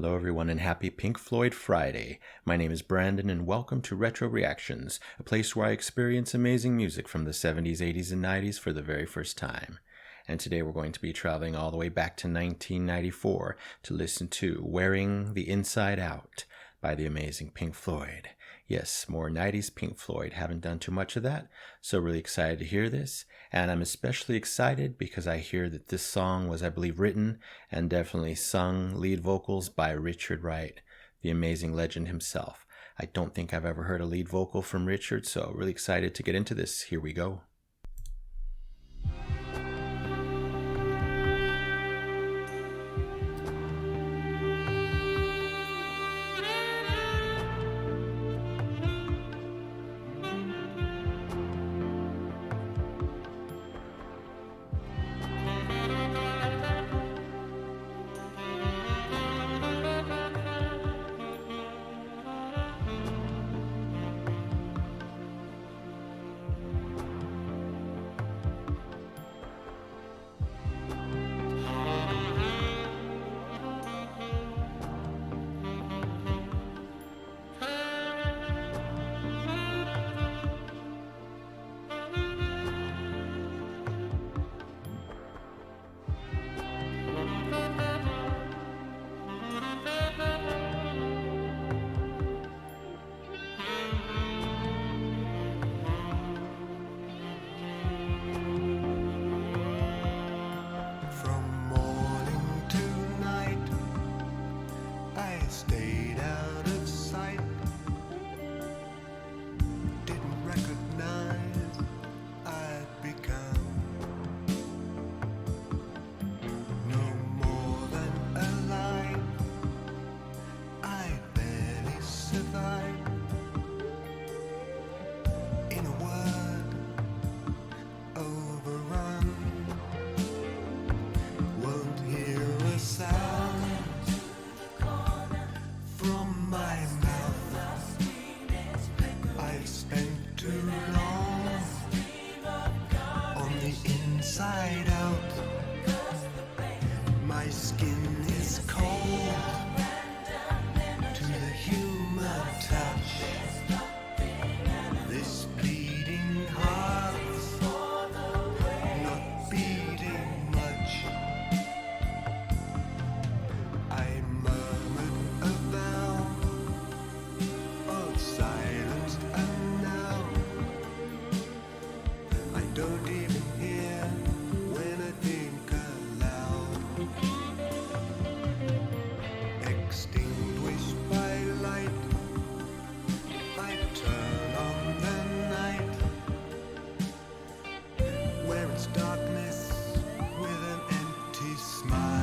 Hello, everyone, and happy Pink Floyd Friday. My name is Brandon, and welcome to Retro Reactions, a place where I experience amazing music from the 70s, 80s, and 90s for the very first time. And today we're going to be traveling all the way back to 1994 to listen to Wearing the Inside Out by the amazing Pink Floyd. Yes, more 90s Pink Floyd. Haven't done too much of that, so really excited to hear this. And I'm especially excited because I hear that this song was, I believe, written and definitely sung lead vocals by Richard Wright, the amazing legend himself. I don't think I've ever heard a lead vocal from Richard, so really excited to get into this. Here we go. Stayed out of sight, didn't recognize I'd become no more than alive. I barely survived. In a word, overrun. Won't hear a sound from my mouth. I've spent too long on the inside out. My skin is cold to the human touch. This bleeding heart's not beating much. I murmured a vow of silence, and now I don't even hear when I think aloud. Extinguished by light, I turn on the night, where it's darkness with an empty smile.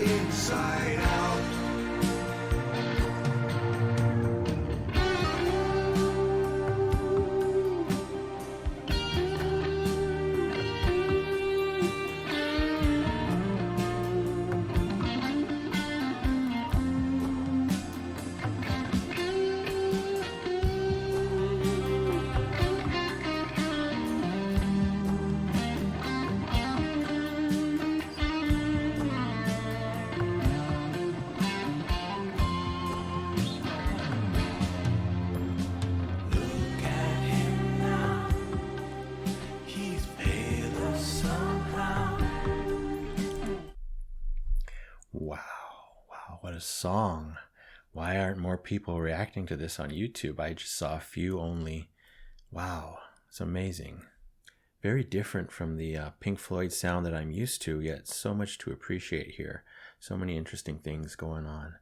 Inside out. Wow, what a song. Why aren't more people reacting to this on YouTube? I just saw a few only. Wow, it's amazing. Very different from the Pink Floyd sound that I'm used to, yet so much to appreciate here. So many interesting things going on.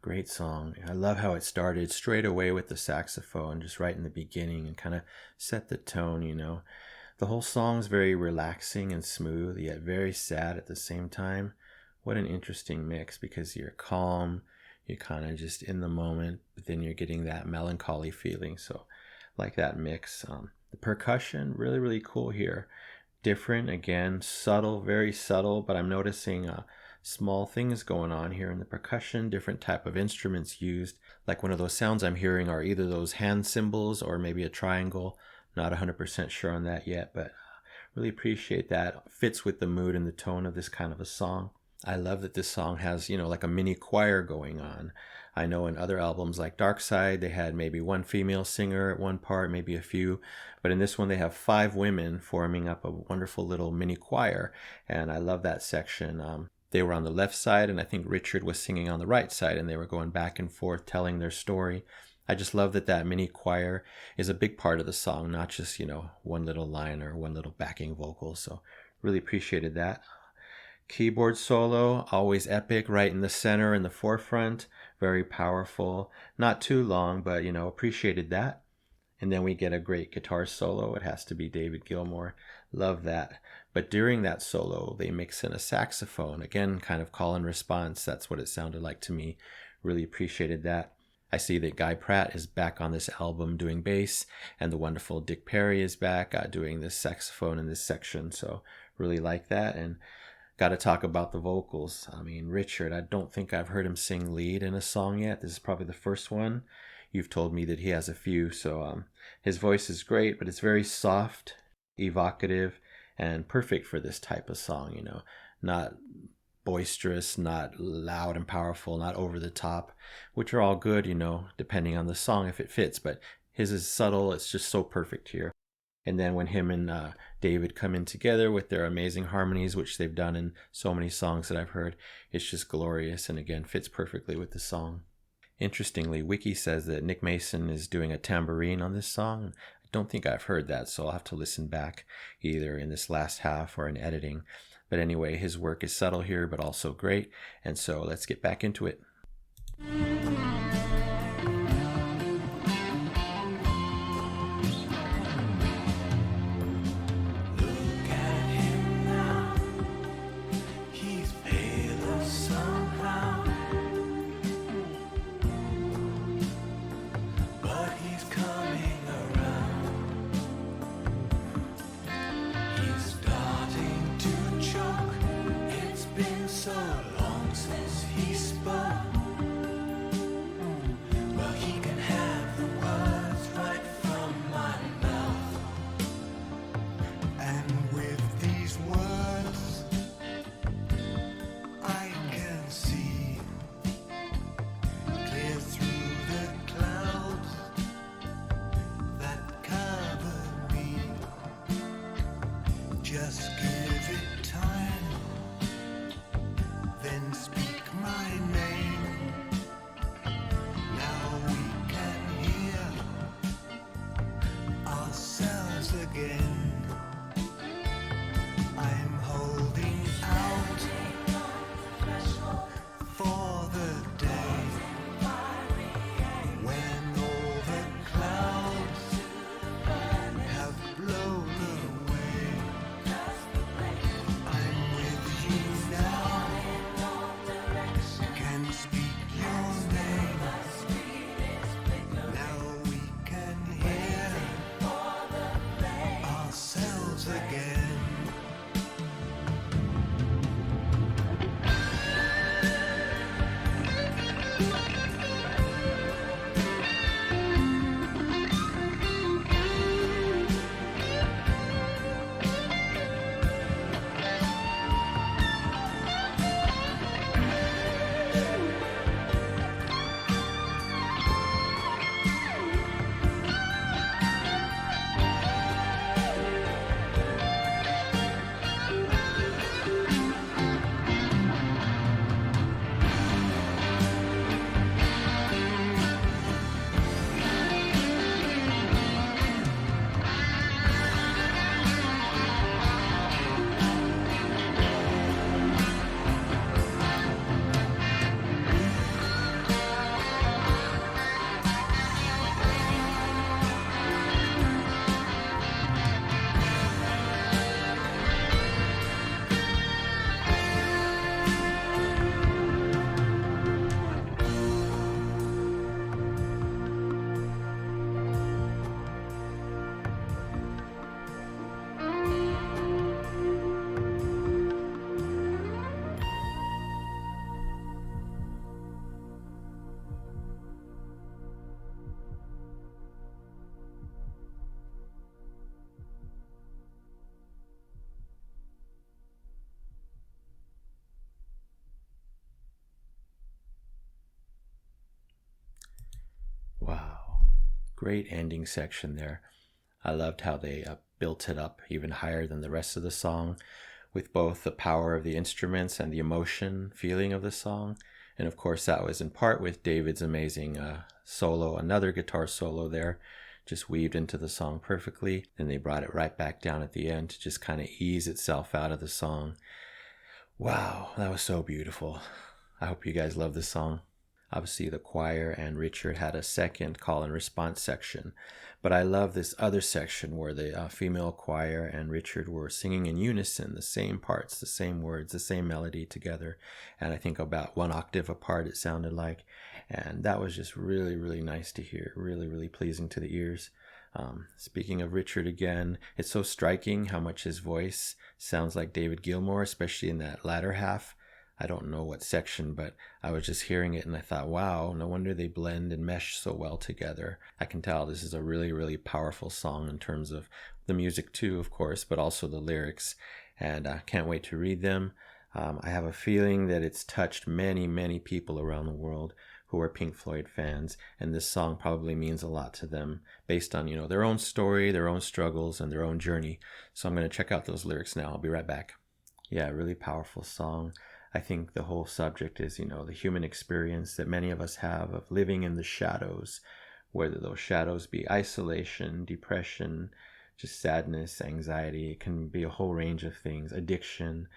Great song. I love how it started straight away with the saxophone, just right in the beginning, and kind of set the tone, you know. The whole song's very relaxing and smooth, yet very sad at the same time. What an interesting mix, because you're calm, You're kind of just in the moment, but then you're getting that melancholy feeling. So, like that mix. The percussion, really, really cool here. Different, again, subtle, very subtle, but I'm noticing small things going on here in the percussion, different type of instruments used. Like one of those sounds I'm hearing are either those hand cymbals or maybe a triangle. Not 100% sure on that yet, but really appreciate that. Fits with the mood and the tone of this kind of a song. I love that this song has, like a mini choir going on. I know in other albums like Dark Side, they had maybe one female singer at one part, maybe a few. But in this one, they have 5 women forming up a wonderful little mini choir. And I love that section. They were on the left side, and I think Richard was singing on the right side, and they were going back and forth telling their story. I just love that that mini choir is a big part of the song, not just, one little line or one little backing vocal. So really appreciated that. Keyboard solo, always epic, right in the center, in the forefront, very powerful. Not too long, but, appreciated that. And then we get a great guitar solo. It has to be David Gilmour. Love that. But during that solo, they mix in a saxophone. Again, kind of call and response. That's what it sounded like to me. Really appreciated that. I see that Guy Pratt is back on this album doing bass, and the wonderful Dick Perry is back doing this saxophone in this section. So really like that. And got to talk about the vocals. I mean, Richard, I don't think I've heard him sing lead in a song yet. This is probably the first one. You've told me that he has a few. So his voice is great, but it's very soft, evocative, and perfect for this type of song, not boisterous, not loud and powerful, not over the top, which are all good, depending on the song if it fits. But his is subtle. It's just so perfect here. And then when him and David come in together with their amazing harmonies, which they've done in so many songs that I've heard, it's just glorious and again fits perfectly with the song. Interestingly, Wiki says that Nick Mason is doing a tambourine on this song. I don't think I've heard that, so I'll have to listen back either in this last half or in editing. But anyway, his work is subtle here, but also great. And so let's get back into it. Just give it time, then speak my name. Now we can hear ourselves again. I'm holding out for the day when all the clouds have blown away. I'm with you now, can speak your name. Now we can hear ourselves again. Great ending section there. I loved how they built it up even higher than the rest of the song, with both the power of the instruments and the emotion feeling of the song. And of course, that was in part with David's amazing solo, another guitar solo there, just weaved into the song perfectly. Then they brought it right back down at the end to just kind of ease itself out of the song. Wow, that was so beautiful. I hope you guys love this song. Obviously, the choir and Richard had a second call and response section, but I love this other section where the female choir and Richard were singing in unison, the same parts, the same words, the same melody together, and I think about one octave apart it sounded like, and that was just really, really nice to hear, really, really pleasing to the ears. Speaking of Richard again, it's so striking how much his voice sounds like David Gilmour, especially in that latter half. I don't know what section, but I was just hearing it and I thought, wow, no wonder they blend and mesh so well together. I can tell this is a really, really powerful song in terms of the music too, of course, but also the lyrics. And I can't wait to read them. I have a feeling that it's touched many, many people around the world who are Pink Floyd fans, and this song probably means a lot to them based on, their own story, their own struggles, and their own journey. So I'm going to check out those lyrics now. I'll be right back. Yeah, really powerful song. I think the whole subject is, the human experience that many of us have of living in the shadows, whether those shadows be isolation, depression, just sadness, anxiety. It can be a whole range of things, addiction,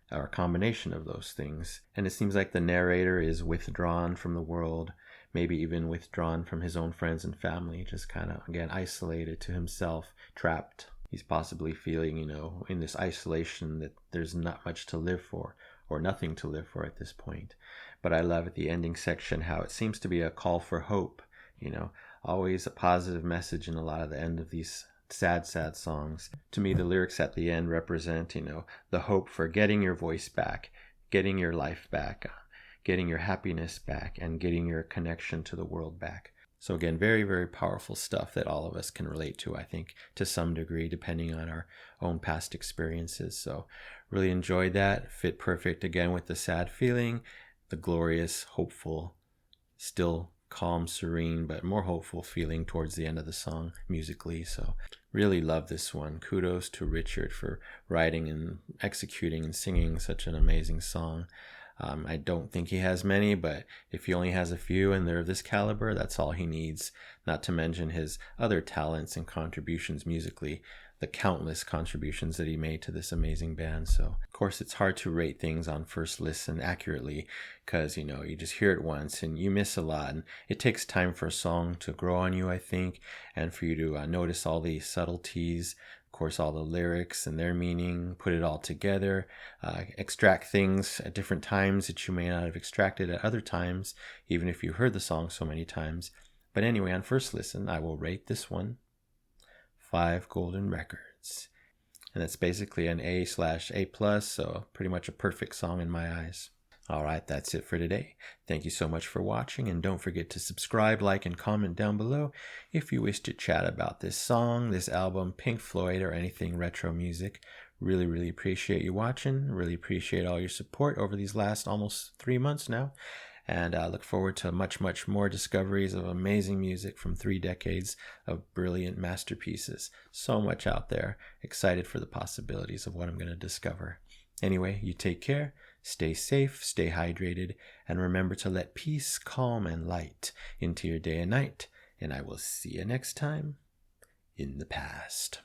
or a combination of those things. And it seems like the narrator is withdrawn from the world, maybe even withdrawn from his own friends and family, just kind of, again, isolated to himself, trapped. He's possibly feeling, in this isolation that there's not much to live for or nothing to live for at this point. But I love at the ending section how it seems to be a call for hope, always a positive message in a lot of the end of these sad, sad songs. To me, the lyrics at the end represent, the hope for getting your voice back, getting your life back, getting your happiness back, and getting your connection to the world back. So again, very, very powerful stuff that all of us can relate to, I think, to some degree, depending on our own past experiences. So really enjoyed that. Fit perfect again with the sad feeling, the glorious, hopeful, still calm, serene, but more hopeful feeling towards the end of the song musically. So really love this one. Kudos to Richard for writing and executing and singing such an amazing song. I don't think he has many, but if he only has a few and they're of this caliber, that's all he needs. Not to mention his other talents and contributions musically, the countless contributions that he made to this amazing band. So, of course, it's hard to rate things on first listen accurately because, you just hear it once and you miss a lot. And it takes time for a song to grow on you, I think, and for you to notice all the subtleties, of course, all the lyrics and their meaning, put it all together, extract things at different times that you may not have extracted at other times, even if you heard the song so many times. But anyway, on first listen, I will rate this one 5 golden records. And that's basically an A/A+, so pretty much a perfect song in my eyes. All right, that's it for today. Thank you so much for watching, and don't forget to subscribe, like, and comment down below if you wish to chat about this song, this album, Pink Floyd, or anything retro music. Really, really appreciate you watching. Really appreciate all your support over these last almost 3 months now. And I look forward to much, much more discoveries of amazing music from 3 decades of brilliant masterpieces. So much out there. Excited for the possibilities of what I'm going to discover. Anyway, you take care, stay safe, stay hydrated, and remember to let peace, calm, and light into your day and night. And I will see you next time in the past.